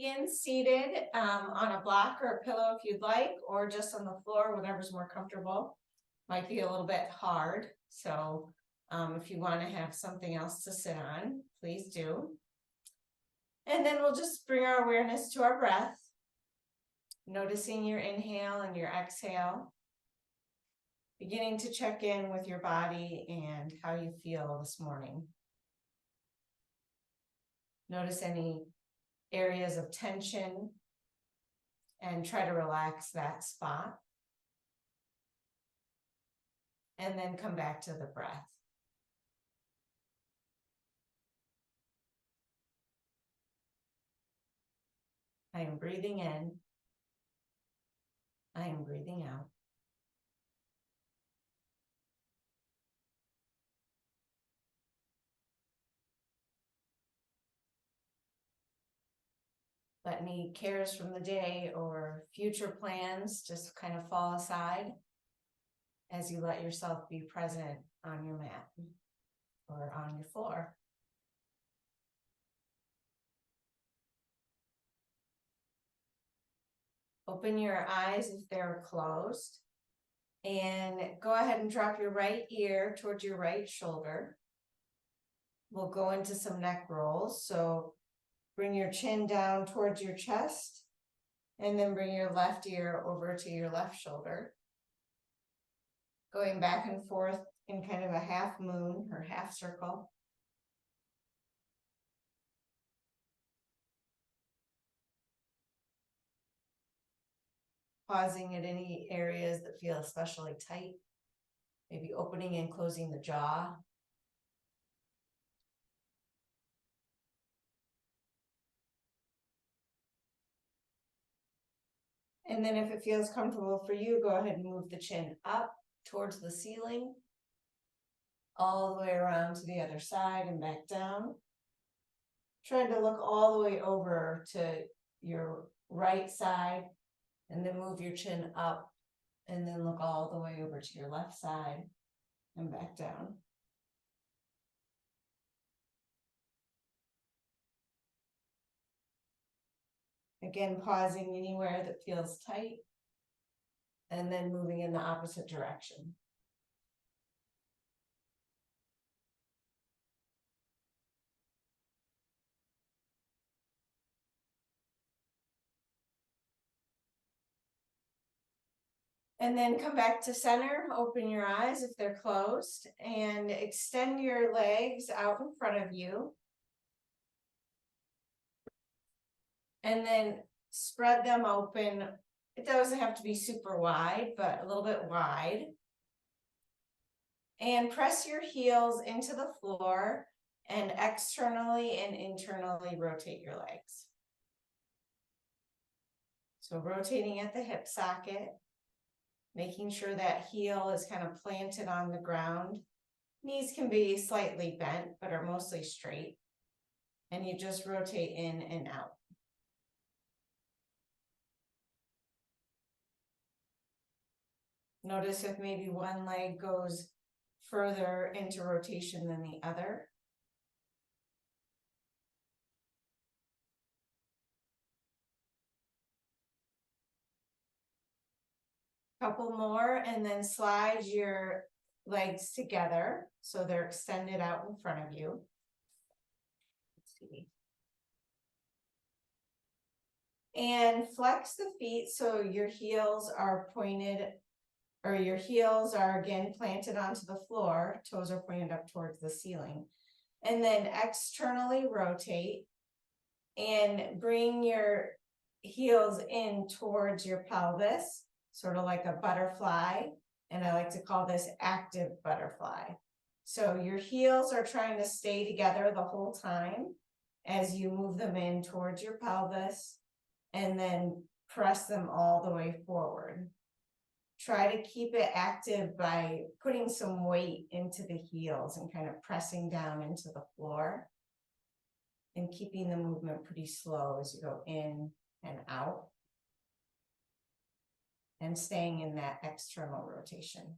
begin seated on a block or a pillow if you'd like, or just on the floor, whatever's more comfortable. Might be a little bit hard, so if you want to have something else to sit on, please do. And then we'll just bring our awareness to our breath, noticing your inhale and your exhale, beginning to check in with your body and how you feel this morning. Notice any areas of tension and try to relax that spot. And then come back to the breath. I am breathing in. I am breathing out. Let any cares from the day or future plans just kind of fall aside as you let yourself be present on your mat or on your floor. Open your eyes if they're closed, and go ahead and drop your right ear towards your right shoulder. We'll go into some neck rolls, so bring your chin down towards your chest, and then bring your left ear over to your left shoulder. Going back and forth in kind of a half moon or half circle. Pausing at any areas that feel especially tight. Maybe opening and closing the jaw. And then if it feels comfortable for you, go ahead and move the chin up towards the ceiling, all the way around to the other side and back down. Trying to look all the way over to your right side, and then move your chin up, and then look all the way over to your left side and back down. Again, pausing anywhere that feels tight, and then moving in the opposite direction. And then come back to center, open your eyes if they're closed, and extend your legs out in front of you. And then spread them open. It doesn't have to be super wide, but a little bit wide. And press your heels into the floor and externally and internally rotate your legs. So rotating at the hip socket, making sure that heel is kind of planted on the ground. Knees can be slightly bent, but are mostly straight. And you just rotate in and out. Notice if maybe one leg goes further into rotation than the other. Couple more, and then slide your legs together so they're extended out in front of you. Let's see. And flex the feet so your heels are pointed, or your heels are again planted onto the floor, toes are pointed up towards the ceiling. And then externally rotate and bring your heels in towards your pelvis, sort of like a butterfly. And I like to call this active butterfly. So your heels are trying to stay together the whole time as you move them in towards your pelvis and then press them all the way forward. Try to keep it active by putting some weight into the heels and kind of pressing down into the floor and keeping the movement pretty slow as you go in and out and staying in that external rotation.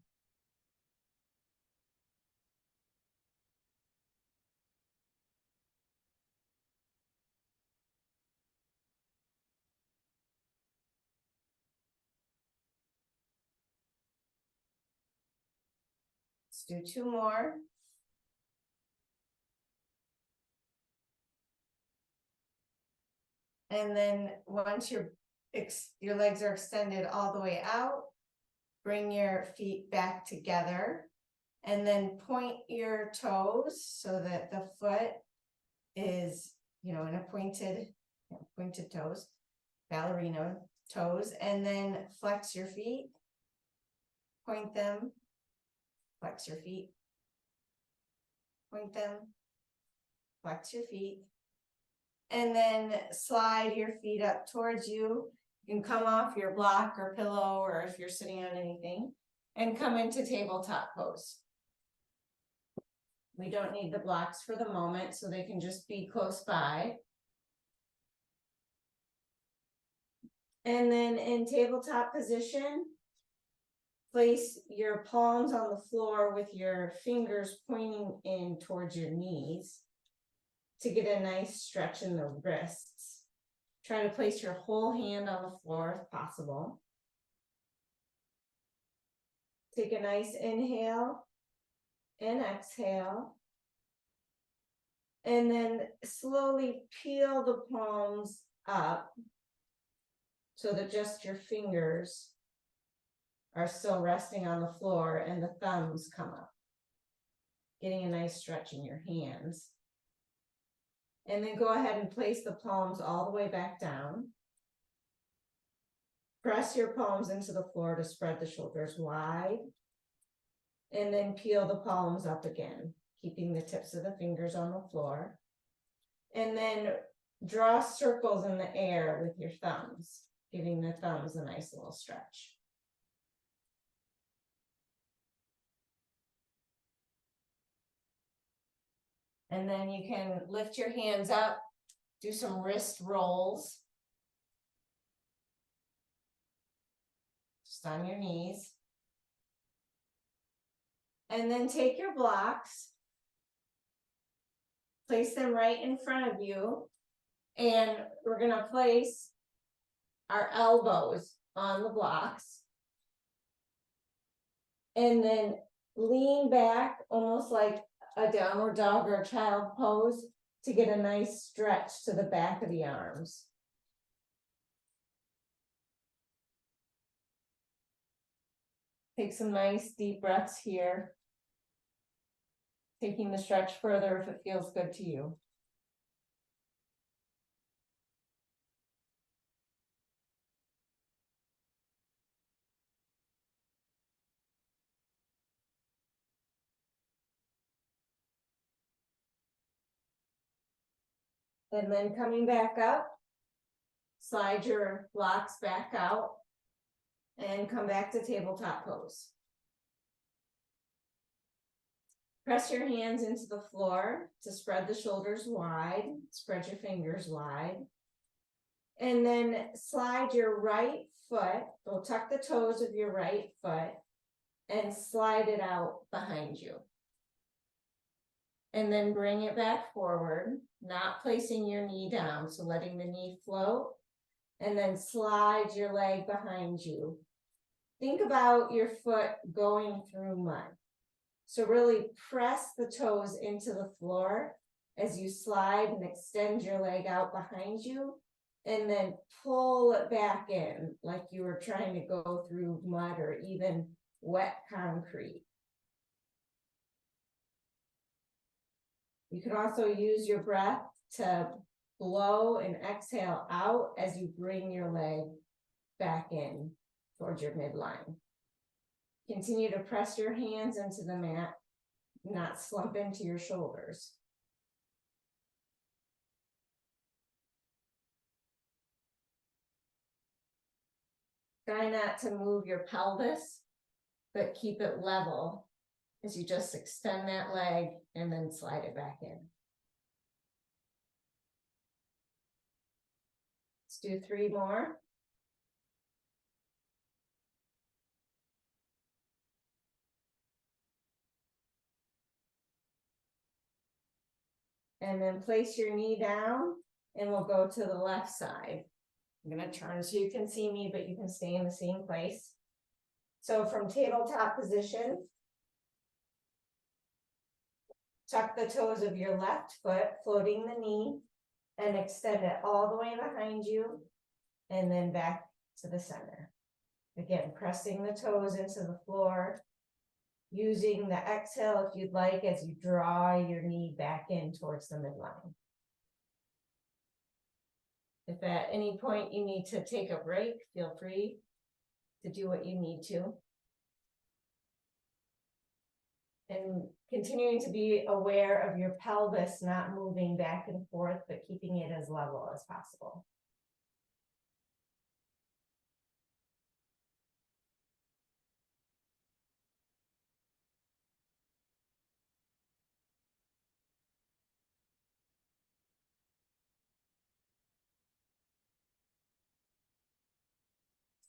Let's do 2 more. And then once your legs are extended all the way out, bring your feet back together and then point your toes so that the foot is, in a pointed toes, ballerina toes, and then flex your feet, point them, flex your feet, point them, flex your feet, and then slide your feet up towards you. You can come off your block or pillow, or if you're sitting on anything, and come into tabletop pose. We don't need the blocks for the moment, so they can just be close by. And then in tabletop position, place your palms on the floor with your fingers pointing in towards your knees to get a nice stretch in the wrists. Try to place your whole hand on the floor if possible. Take a nice inhale and exhale. And then slowly peel the palms up so that just your fingers are still resting on the floor and the thumbs come up. Getting a nice stretch in your hands. And then go ahead and place the palms all the way back down. Press your palms into the floor to spread the shoulders wide. And then peel the palms up again, keeping the tips of the fingers on the floor. And then draw circles in the air with your thumbs, giving the thumbs a nice little stretch. And then you can lift your hands up, do some wrist rolls. Just on your knees. And then take your blocks, place them right in front of you, and we're going to place our elbows on the blocks. And then lean back almost like a downward dog or a child pose to get a nice stretch to the back of the arms. Take some nice deep breaths here. Taking the stretch further if it feels good to you. And then coming back up, slide your blocks back out and come back to tabletop pose. Press your hands into the floor to spread the shoulders wide, spread your fingers wide. And then slide your right foot, go tuck the toes of your right foot and slide it out behind you. And then bring it back forward, not placing your knee down, so letting the knee float, and then slide your leg behind you. Think about your foot going through mud. So really press the toes into the floor as you slide and extend your leg out behind you, and then pull it back in like you were trying to go through mud or even wet concrete. You can also use your breath to blow and exhale out as you bring your leg back in towards your midline. Continue to press your hands into the mat, not slump into your shoulders. Try not to move your pelvis, but keep it level as you just extend that leg and then slide it back in. Let's do 3 more. And then place your knee down and we'll go to the left side. I'm going to turn so you can see me, but you can stay in the same place. So from tabletop position, Tuck the toes of your left foot, floating the knee, and extend it all the way behind you, and then back to the center. Again, pressing the toes into the floor, using the exhale if you'd like as you draw your knee back in towards the midline. If at any point you need to take a break, feel free to do what you need to. And continuing to be aware of your pelvis not moving back and forth, but keeping it as level as possible.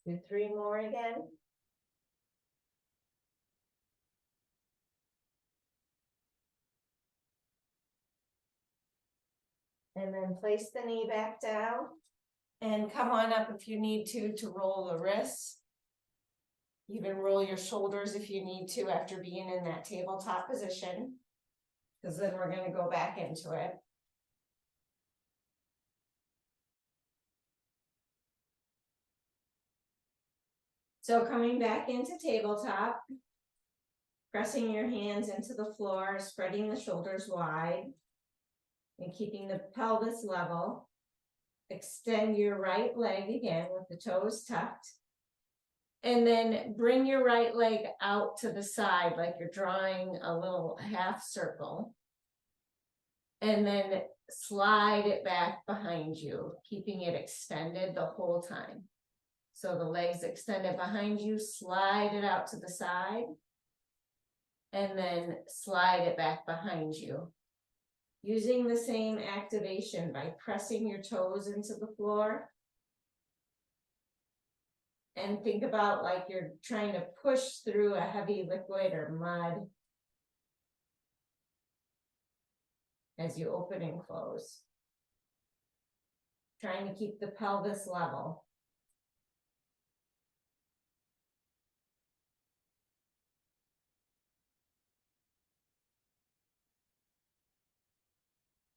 Do 3 more again. And then place the knee back down and come on up if you need to roll the wrists. Even roll your shoulders if you need to after being in that tabletop position, because then we're going to go back into it. So coming back into tabletop, pressing your hands into the floor, spreading the shoulders wide, and keeping the pelvis level. Extend your right leg again with the toes tucked. And then bring your right leg out to the side like you're drawing a little half circle. And then slide it back behind you, keeping it extended the whole time. So the legs extended behind you, slide it out to the side. And then slide it back behind you. Using the same activation by pressing your toes into the floor. And think about like you're trying to push through a heavy liquid or mud as you open and close. Trying to keep the pelvis level.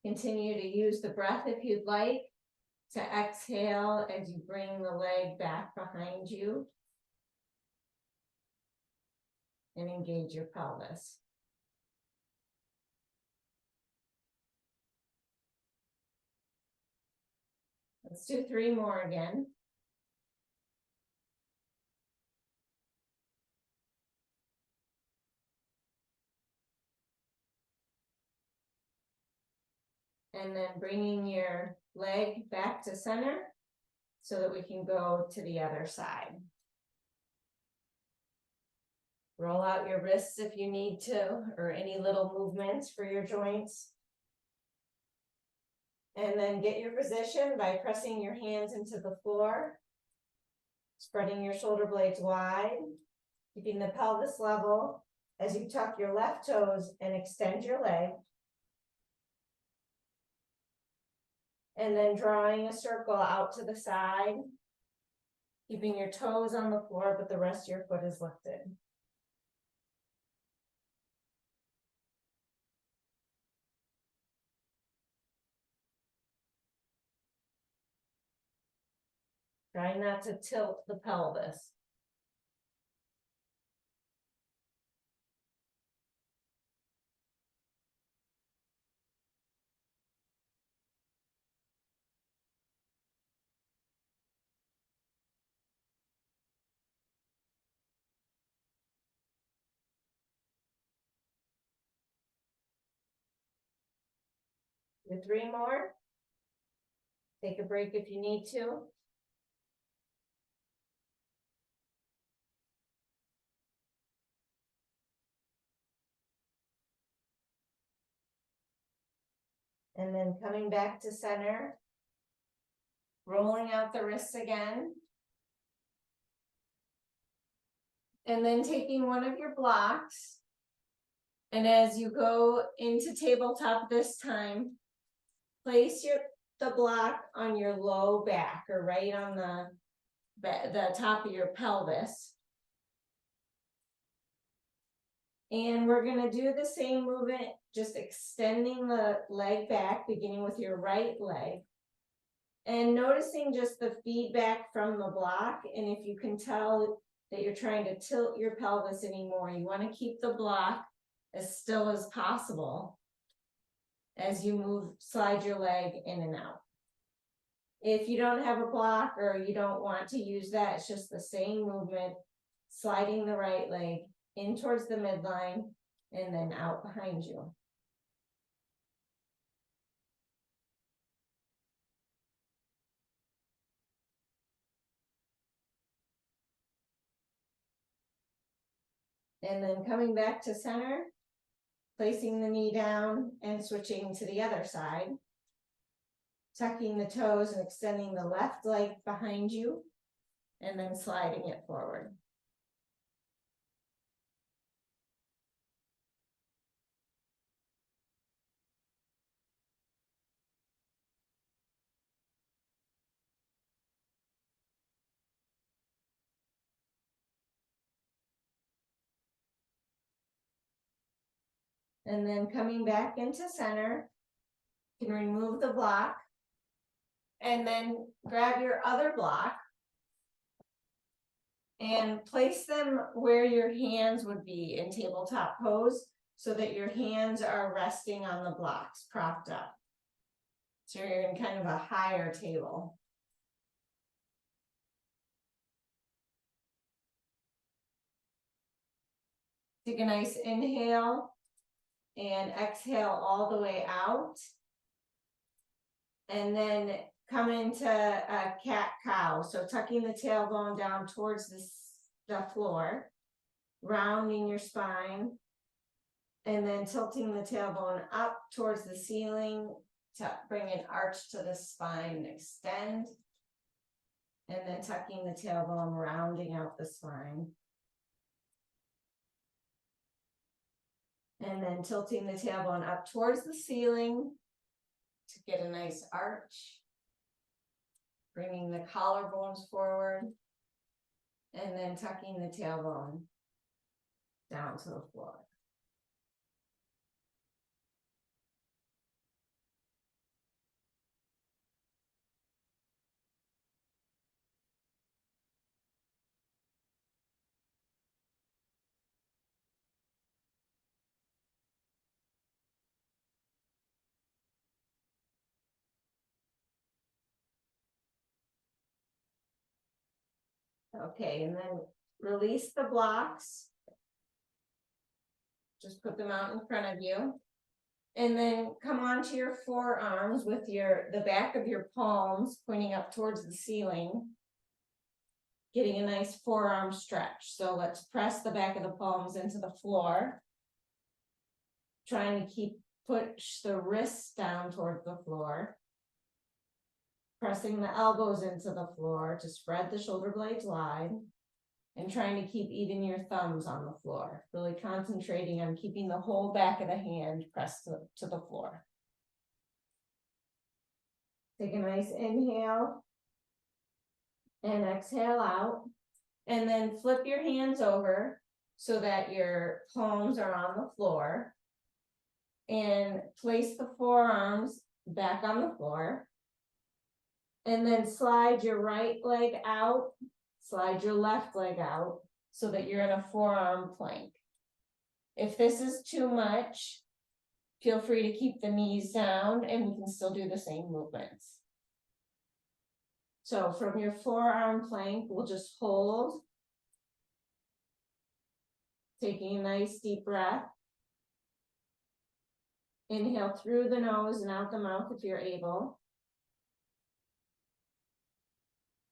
Continue to use the breath if you'd like to exhale as you bring the leg back behind you and engage your pelvis. Let's do 3 more again. And then bringing your leg back to center so that we can go to the other side. Roll out your wrists if you need to, or any little movements for your joints. And then get your position by pressing your hands into the floor, spreading your shoulder blades wide, keeping the pelvis level as you tuck your left toes and extend your leg. And then drawing a circle out to the side, keeping your toes on the floor, but the rest of your foot is lifted. Try not to tilt the pelvis. Do 3 more. Take a break if you need to. And then coming back to center, rolling out the wrists again. And then taking one of your blocks. And as you go into tabletop this time, place the block on your low back or right on the top of your pelvis. And we're gonna do the same movement, just extending the leg back, beginning with your right leg. And noticing just the feedback from the block, and if you can tell that you're trying to tilt your pelvis anymore, you wanna keep the block as still as possible as you move, slide your leg in and out. If you don't have a block or you don't want to use that, it's just the same movement, sliding the right leg in towards the midline and then out behind you. And then coming back to center, placing the knee down and switching to the other side. Tucking the toes and extending the left leg behind you, and then sliding it forward. And then coming back into center, you can remove the block and then grab your other block and place them where your hands would be in tabletop pose, so that your hands are resting on the blocks, propped up. So you're in kind of a higher table. Take a nice inhale and exhale all the way out. And then come into a cat-cow. So tucking the tailbone down towards the floor, rounding your spine, and then tilting the tailbone up towards the ceiling to bring an arch to the spine and extend. And then tucking the tailbone, rounding out the spine. And then tilting the tailbone up towards the ceiling to get a nice arch. Bringing the collarbones forward. And then tucking the tailbone down to the floor. Okay, and then release the blocks. Just put them out in front of you. And then come onto your forearms with the back of your palms pointing up towards the ceiling. Getting a nice forearm stretch. So let's press the back of the palms into the floor. Trying to push the wrists down toward the floor. Pressing the elbows into the floor to spread the shoulder blades wide. And trying to keep even your thumbs on the floor. Really concentrating on keeping the whole back of the hand pressed to the floor. Take a nice inhale. And exhale out. And then flip your hands over so that your palms are on the floor. And place the forearms back on the floor. And then slide your right leg out, slide your left leg out so that you're in a forearm plank. If this is too much, feel free to keep the knees down and we can still do the same movements. So from your forearm plank, we'll just hold. Taking a nice deep breath. Inhale through the nose and out the mouth if you're able.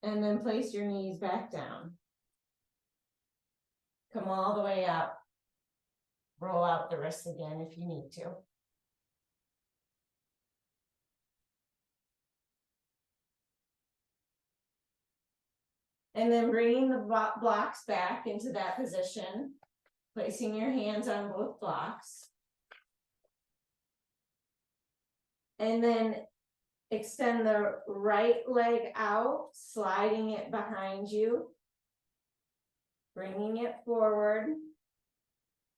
And then place your knees back down. Come all the way up. Roll out the wrists again if you need to. And then bringing the blocks back into that position. Placing your hands on both blocks. And then extend the right leg out, sliding it behind you. Bringing it forward.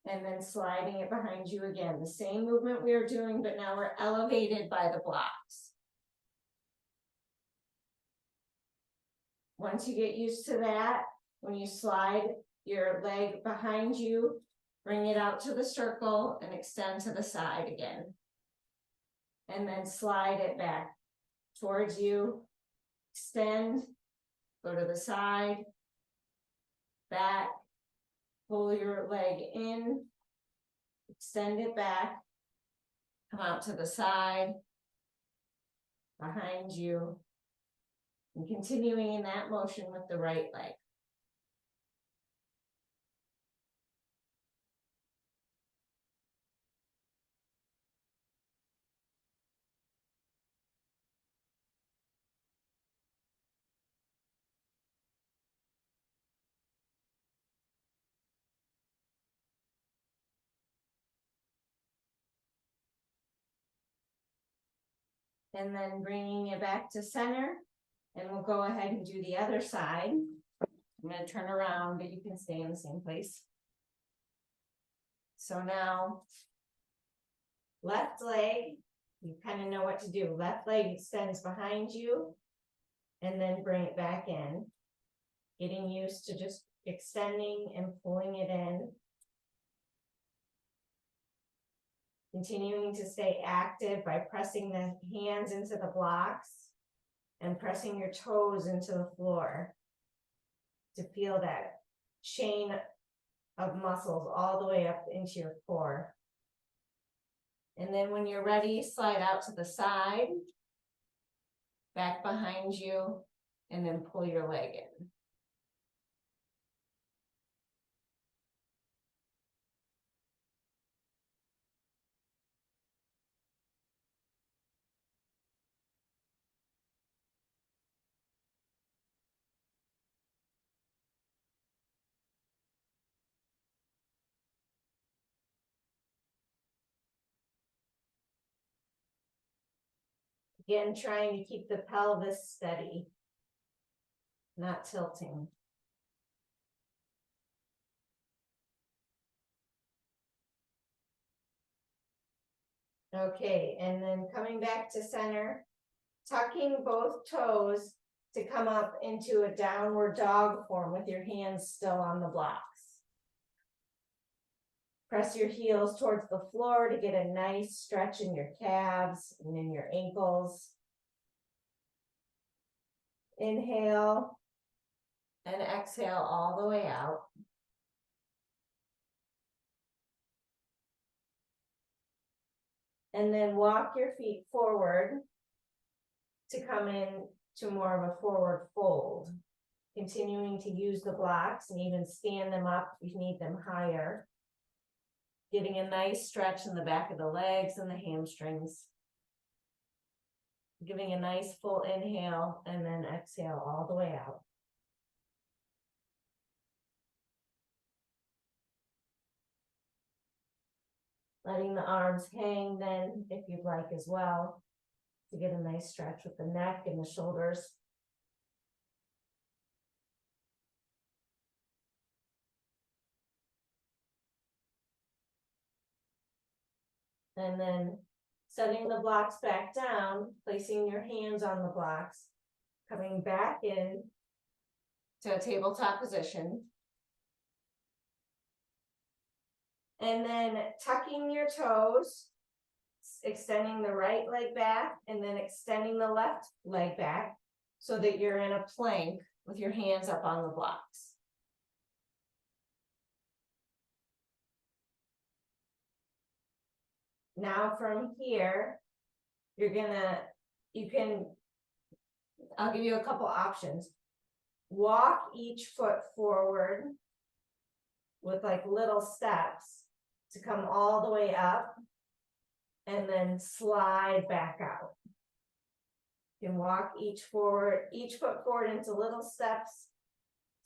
And then sliding it behind you again, the same movement we were doing, but now we're elevated by the blocks. Once you get used to that, when you slide your leg behind you, bring it out to the circle and extend to the side again. And then slide it back towards you, extend, go to the side, back, pull your leg in, extend it back, come out to the side, behind you, and continuing in that motion with the right leg. And then bringing it back to center, and we'll go ahead and do the other side. I'm going to turn around, but you can stay in the same place. So now, left leg, you kind of know what to do. Left leg extends behind you, and then bring it back in. Getting used to just extending and pulling it in. Continuing to stay active by pressing the hands into the blocks and pressing your toes into the floor to feel that chain of muscles all the way up into your core. And then when you're ready, slide out to the side, back behind you, and then pull your leg in. Again, trying to keep the pelvis steady, not tilting. Okay, and then coming back to center, tucking both toes to come up into a downward dog form with your hands still on the blocks. Press your heels towards the floor to get a nice stretch in your calves and in your ankles. Inhale and exhale all the way out. And then walk your feet forward to come in to more of a forward fold. Continuing to use the blocks and even stand them up if you need them higher. Getting a nice stretch in the back of the legs and the hamstrings. Giving a nice full inhale and then exhale all the way out. Letting the arms hang then, if you'd like as well, to get a nice stretch with the neck and the shoulders. And then setting the blocks back down, placing your hands on the blocks, coming back in to a tabletop position. And then tucking your toes, extending the right leg back, and then extending the left leg back so that you're in a plank with your hands up on the blocks. Now from here, I'll give you a couple options. Walk each foot forward with like little steps to come all the way up and then slide back out. You can walk each foot forward into little steps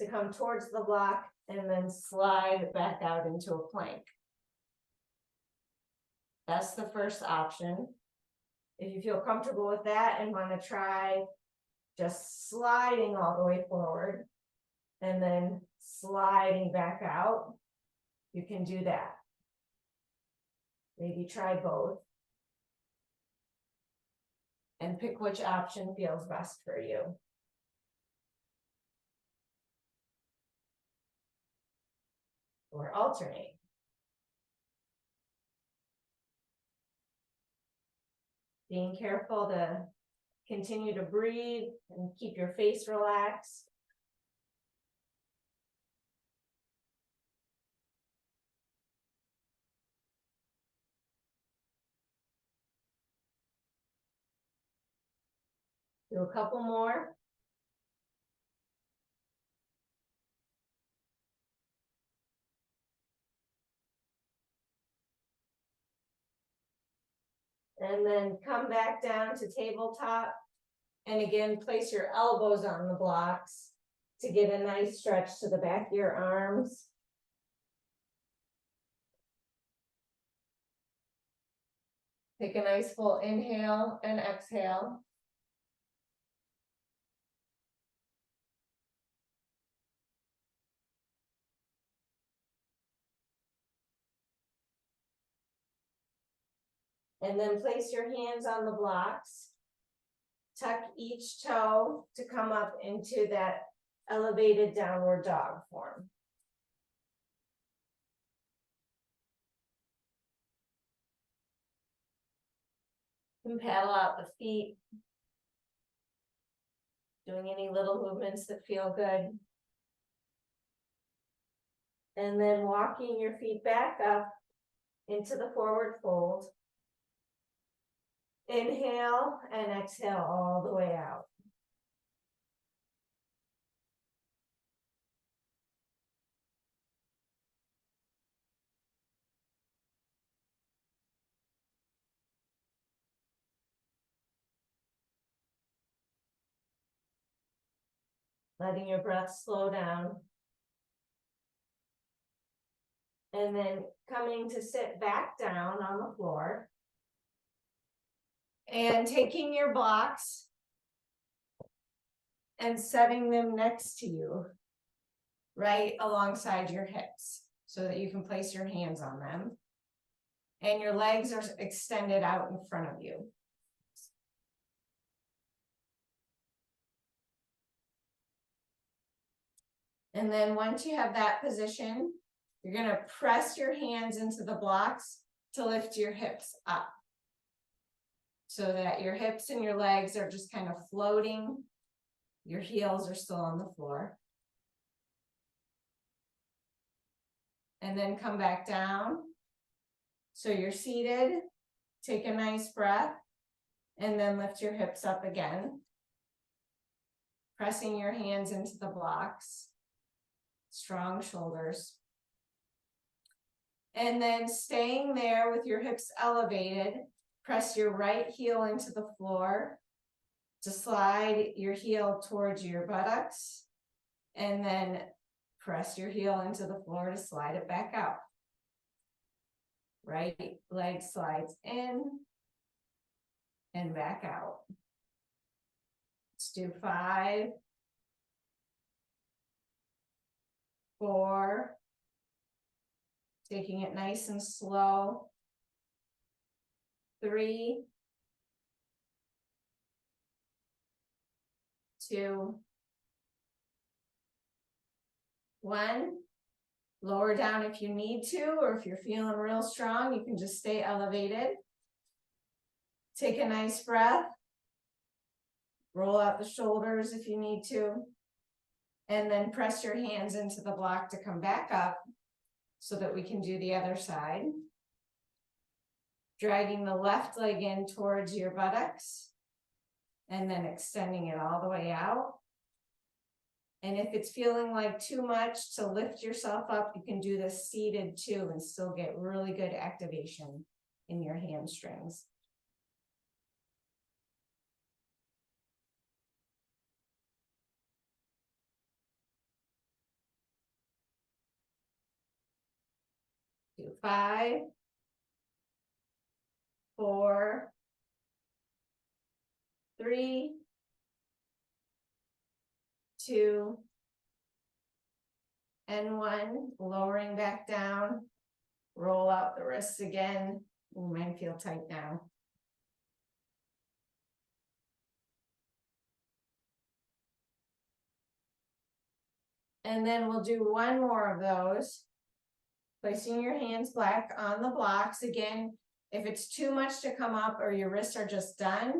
to come towards the block and then slide back out into a plank. That's the first option. If you feel comfortable with that and want to try just sliding all the way forward and then sliding back out, you can do that. Maybe try both. And pick which option feels best for you. Or alternate. Being careful to continue to breathe and keep your face relaxed. Do a couple more. And then come back down to tabletop. And again, place your elbows on the blocks to get a nice stretch to the back of your arms. Take a nice full inhale and exhale. And then place your hands on the blocks. Tuck each toe to come up into that elevated downward dog form. And paddle out the feet. Doing any little movements that feel good. And then walking your feet back up into the forward fold. Inhale and exhale all the way out. Letting your breath slow down. And then coming to sit back down on the floor. And taking your blocks and setting them next to you, right alongside your hips, so that you can place your hands on them. And your legs are extended out in front of you. And then once you have that position, you're going to press your hands into the blocks to lift your hips up. So that your hips and your legs are just kind of floating. Your heels are still on the floor. And then come back down. So you're seated. Take a nice breath. And then lift your hips up again. Pressing your hands into the blocks. Strong shoulders. And then staying there with your hips elevated, press your right heel into the floor to slide your heel towards your buttocks, and then press your heel into the floor to slide it back out. Right leg slides in and back out. Let's do 5, 4, taking it nice and slow. 3, 2, 1. Lower down if you need to, or if you're feeling real strong, you can just stay elevated. Take a nice breath. Roll out the shoulders if you need to. And then press your hands into the block to come back up so that we can do the other side. Dragging the left leg in towards your buttocks and then extending it all the way out. And if it's feeling like too much to lift yourself up, you can do this seated too and still get really good activation in your hamstrings. Do 5, 4, 3, 2, and 1. Lowering back down. Roll out the wrists again. Mine feel tight now. And then we'll do one more of those. Placing your hands back on the blocks. Again, if it's too much to come up or your wrists are just done,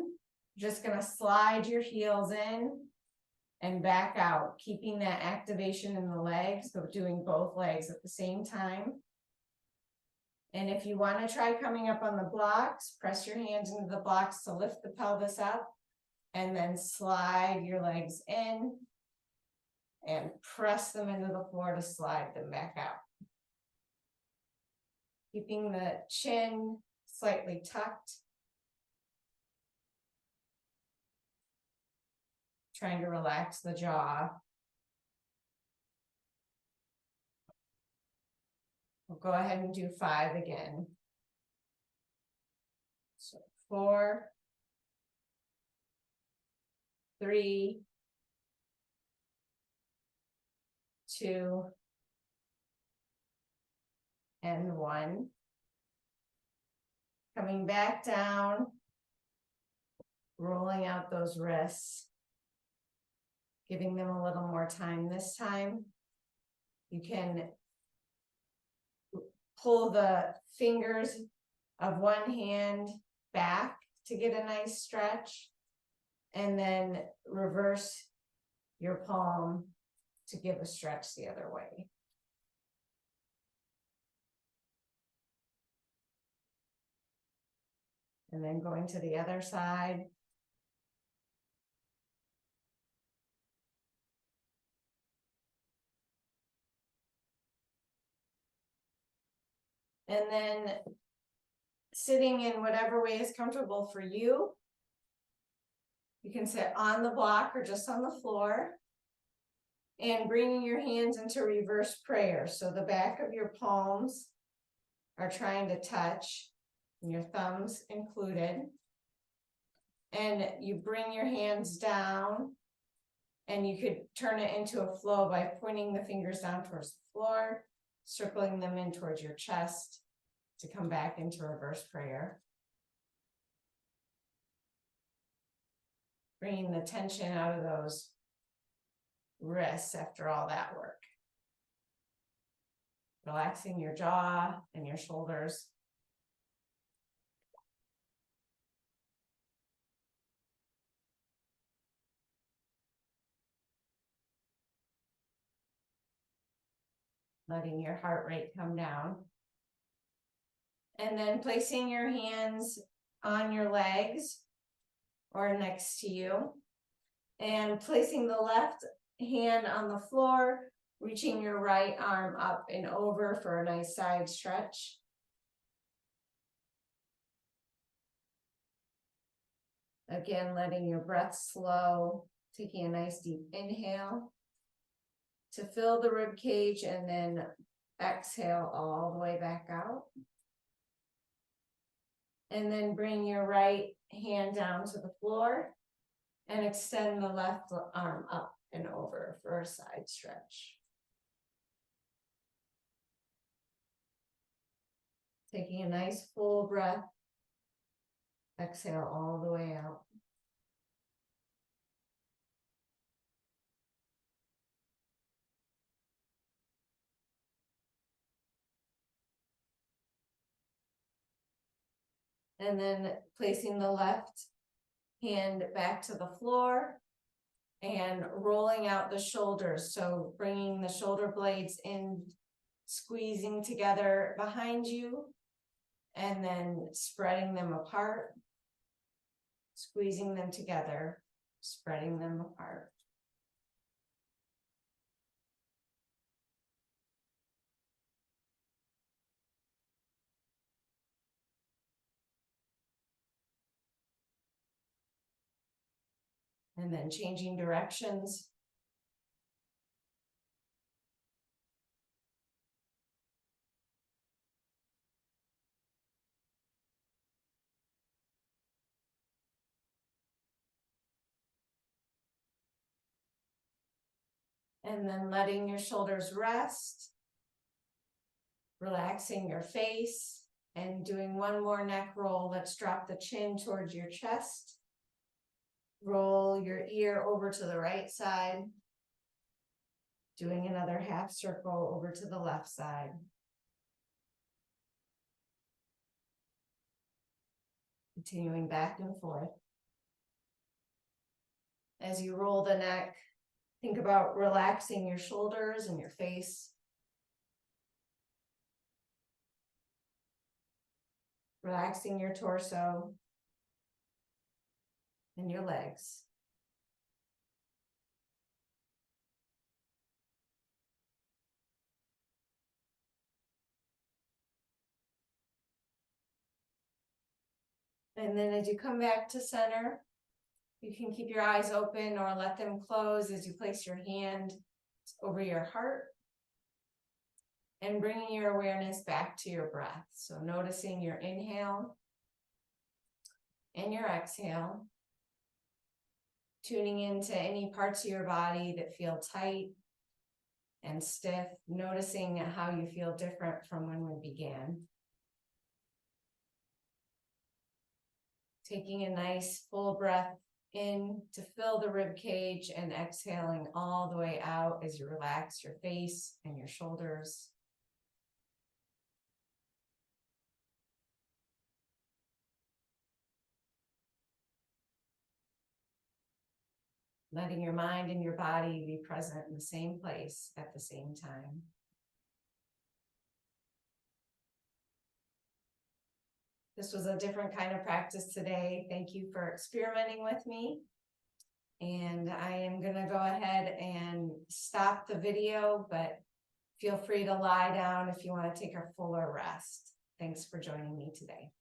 you're just gonna slide your heels in and back out, keeping that activation in the legs, but doing both legs at the same time. And if you want to try coming up on the blocks, press your hands into the blocks to lift the pelvis up, and then slide your legs in and press them into the floor to slide them back out. Keeping the chin slightly tucked. Trying to relax the jaw. We'll go ahead and do 5 again. So 4, 3, 2, and 1. Coming back down, rolling out those wrists, giving them a little more time this time. You can pull the fingers of one hand back to get a nice stretch, and then reverse your palm to give a stretch the other way. And then going to the other side. And then sitting in whatever way is comfortable for you. You can sit on the block or just on the floor. And bringing your hands into reverse prayer. So the back of your palms are trying to touch, and your thumbs included. And you bring your hands down, and you could turn it into a flow by pointing the fingers down towards the floor, circling them in towards your chest to come back into reverse prayer. Bringing the tension out of those wrists after all that work. Relaxing your jaw and your shoulders. Letting your heart rate come down. And then placing your hands on your legs or next to you. And placing the left hand on the floor, reaching your right arm up and over for a nice side stretch. Again, letting your breath slow, taking a nice deep inhale to fill the rib cage, and then exhale all the way back out. And then bring your right hand down to the floor and extend the left arm up and over for a side stretch. Taking a nice full breath. Exhale all the way out. And then placing the left hand back to the floor and rolling out the shoulders. So bringing the shoulder blades in, squeezing together behind you, and then spreading them apart, squeezing them together, spreading them apart. And then changing directions. And then letting your shoulders rest, relaxing your face, And doing one more neck roll, let's drop the chin towards your chest. Roll your ear over to the right side. Doing another half circle over to the left side. Continuing back and forth. As you roll the neck, think about relaxing your shoulders and your face. Relaxing your torso and your legs. And then as you come back to center, you can keep your eyes open or let them close as you place your hand over your heart and bringing your awareness back to your breath. So noticing your inhale and your exhale, tuning into any parts of your body that feel tight and stiff, noticing how you feel different from when we began. Taking a nice full breath in to fill the rib cage and exhaling all the way out as you relax your face and your shoulders. Letting your mind and your body be present in the same place at the same time. This was a different kind of practice today. Thank you for experimenting with me. And I am going to go ahead and stop the video, but feel free to lie down if you want to take a fuller rest. Thanks for joining me today.